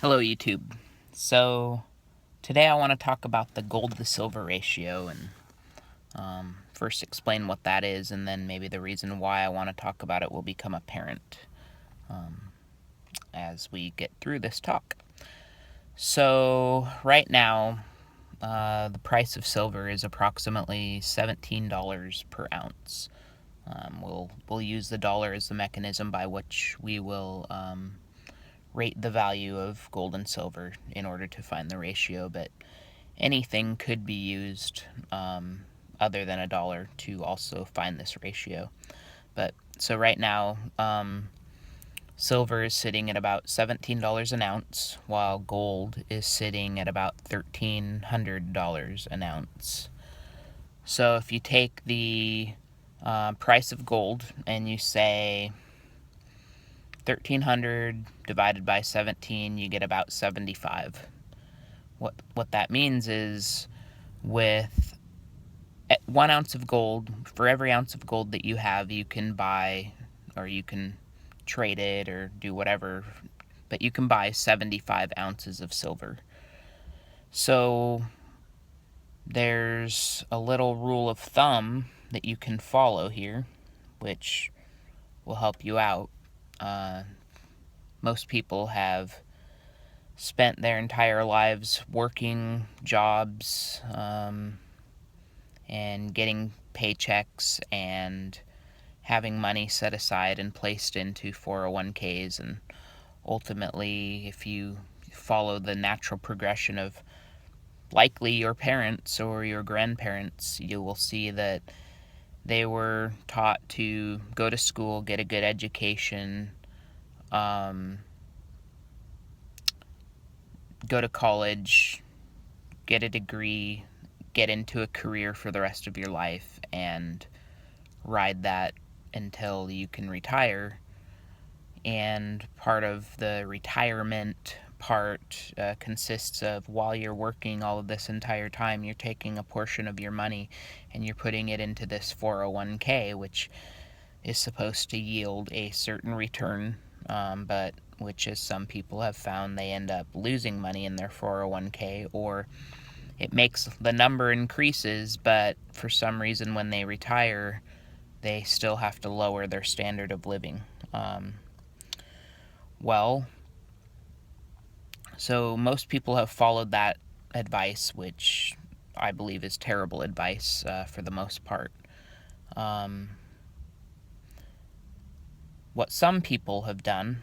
Hello YouTube. So today I want to talk about the gold to silver ratio and first explain what that is, and then maybe the reason why I want to talk about it will become apparent as we get through this talk. So right now the price of silver is approximately $17 per ounce. We'll use the dollar as the mechanism by which we will rate the value of gold and silver in order to find the ratio, but anything could be used other than a dollar to also find this ratio. But so right now, silver is sitting at about $17 an ounce, while gold is sitting at about $1,300 an ounce. So if you take the price of gold and you say 1,300 divided by 17, you get about 75. What that means is, with 1 ounce of gold, for every ounce of gold that you have, you can buy, or you can trade it or do whatever, but you can buy 75 ounces of silver. So there's a little rule of thumb that you can follow here, which will help you out. Most people have spent their entire lives working jobs and getting paychecks and having money set aside and placed into 401ks, and ultimately, if you follow the natural progression of likely your parents or your grandparents, you will see that they were taught to go to school, get a good education, go to college, get a degree, get into a career for the rest of your life, and ride that until you can retire. And part of the retirement part consists of, while you're working all of this entire time, you're taking a portion of your money and you're putting it into this 401k, which is supposed to yield a certain return, but which, as some people have found, they end up losing money in their 401k, or it makes the number increases, but for some reason when they retire, they still have to lower their standard of living. So most people have followed that advice, which I believe is terrible advice for the most part. What some people have done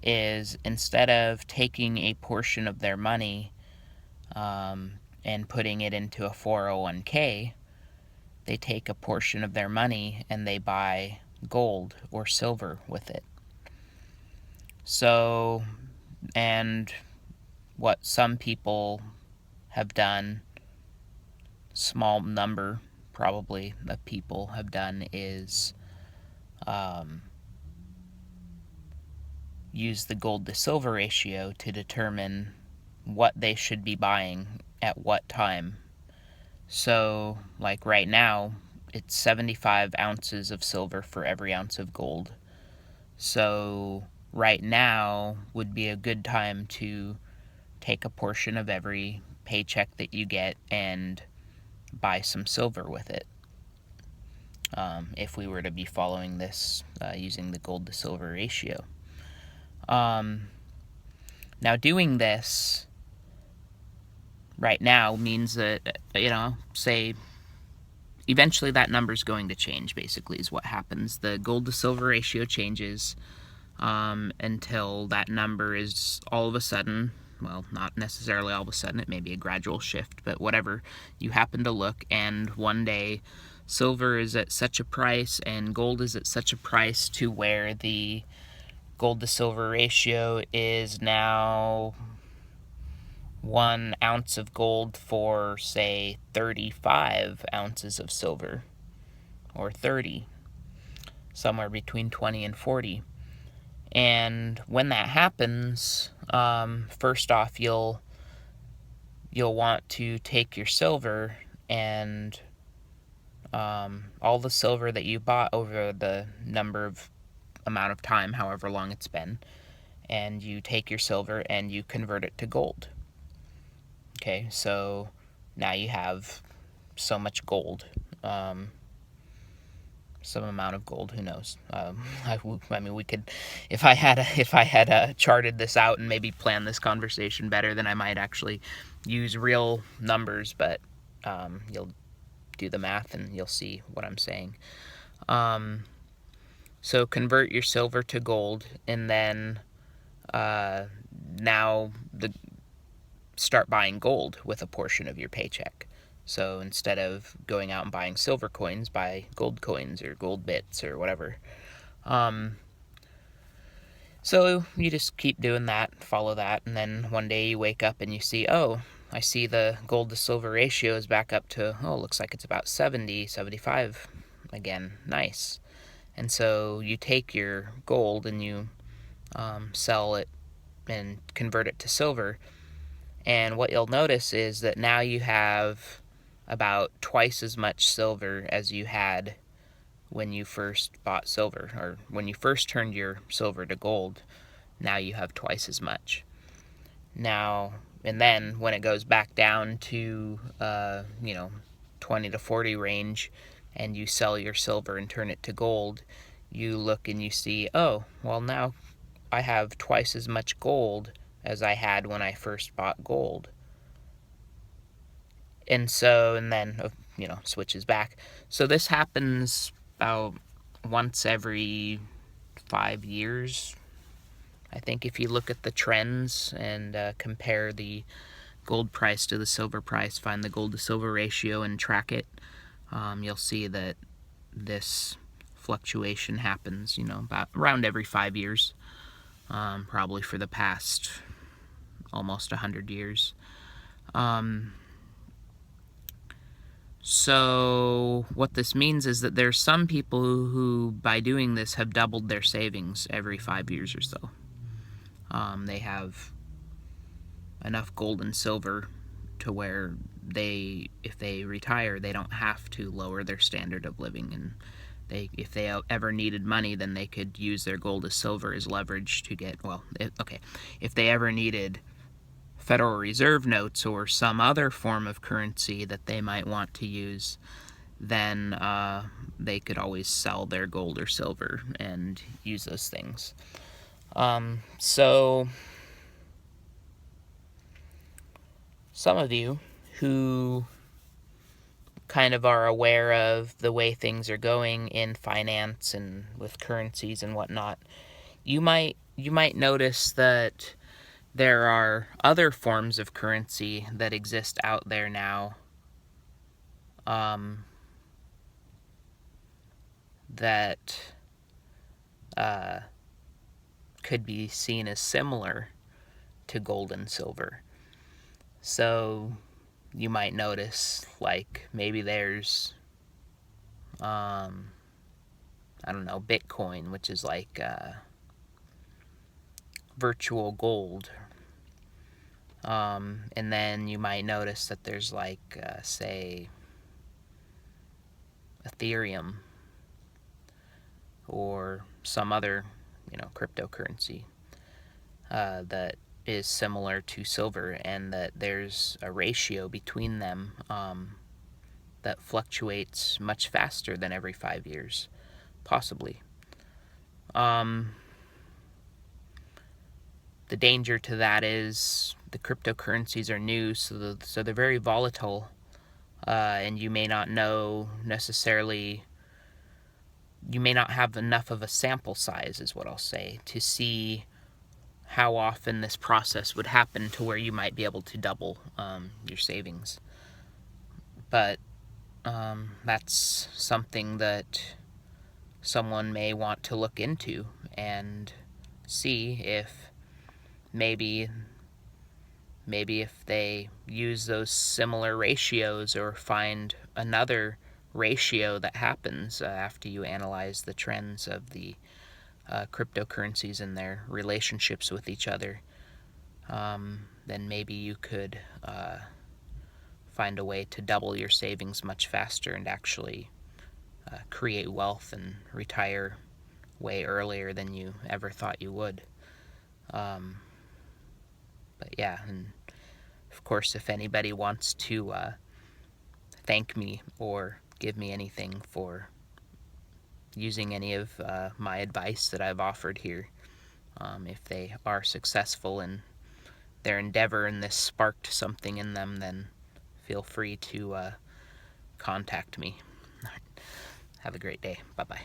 is, instead of taking a portion of their money and putting it into a 401k, they take a portion of their money and they buy gold or silver with it. So, and what some people have done, small number probably of people have done, is use the gold to silver ratio to determine what they should be buying at what time. So, like right now, it's 75 ounces of silver for every ounce of gold. So right now would be a good time to take a portion of every paycheck that you get and buy some silver with it, if we were to be following this using the gold to silver ratio. Now, doing this right now means that, say, eventually that number's going to change, basically, is what happens. The gold to silver ratio changes until that number is all of a sudden, well, not necessarily all of a sudden, it may be a gradual shift, but whatever, you happen to look, and one day silver is at such a price and gold is at such a price to where the gold to silver ratio is now 1 ounce of gold for, say, 35 ounces of silver, or 30, somewhere between 20 and 40. And when that happens, first off, you'll want to take your silver and all the silver that you bought over the amount of time, however long it's been, and you take your silver and you convert it to gold. Okay, so now you have so much gold, some amount of gold. Who knows? I mean, we could, if I had charted this out and maybe planned this conversation better, then I might actually use real numbers. But you'll do the math and you'll see what I'm saying. So convert your silver to gold, and then now start buying gold with a portion of your paycheck. So instead of going out and buying silver coins, buy gold coins or gold bits or whatever. So you just keep doing that, follow that, and then one day you wake up and you see, oh, I see the gold to silver ratio is back up to, oh, looks like it's about 70, 75 again. Nice. And so you take your gold and you sell it and convert it to silver. And what you'll notice is that now you have about twice as much silver as you had when you first bought silver, or when you first turned your silver to gold. Now you have twice as much. Now, and then when it goes back down to 20 to 40 range, and you sell your silver and turn it to gold, you look and you see, oh, well, now I have twice as much gold as I had when I first bought gold. And so, and then, switches back. So this happens about once every 5 years. I think if you look at the trends and compare the gold price to the silver price, find the gold to silver ratio and track it, you'll see that this fluctuation happens, about around every 5 years, probably for the past almost 100 years. So what this means is that there's some people who, by doing this, have doubled their savings every 5 years or so. They have enough gold and silver to where if they retire, they don't have to lower their standard of living, and if they ever needed money, then they could use their gold as silver as leverage to get, if they ever needed Federal Reserve notes or some other form of currency that they might want to use, then they could always sell their gold or silver and use those things. So some of you who kind of are aware of the way things are going in finance and with currencies and whatnot, you might notice that there are other forms of currency that exist out there now that could be seen as similar to gold and silver. So you might notice, like, maybe there's Bitcoin, which is like virtual gold. And then you might notice that there's like, say, Ethereum or some other, cryptocurrency that is similar to silver, and that there's a ratio between them that fluctuates much faster than every 5 years, possibly. The danger to that is the cryptocurrencies are new, so they're very volatile, and you may not know necessarily, you may not have enough of a sample size, is what I'll say, to see how often this process would happen to where you might be able to double your savings. But that's something that someone may want to look into and see if maybe if they use those similar ratios, or find another ratio that happens after you analyze the trends of the cryptocurrencies and their relationships with each other, then maybe you could find a way to double your savings much faster and actually create wealth and retire way earlier than you ever thought you would. But yeah, and of course, if anybody wants to thank me or give me anything for using any of my advice that I've offered here, if they are successful in their endeavor and this sparked something in them, then feel free to contact me. Have a great day. Bye-bye.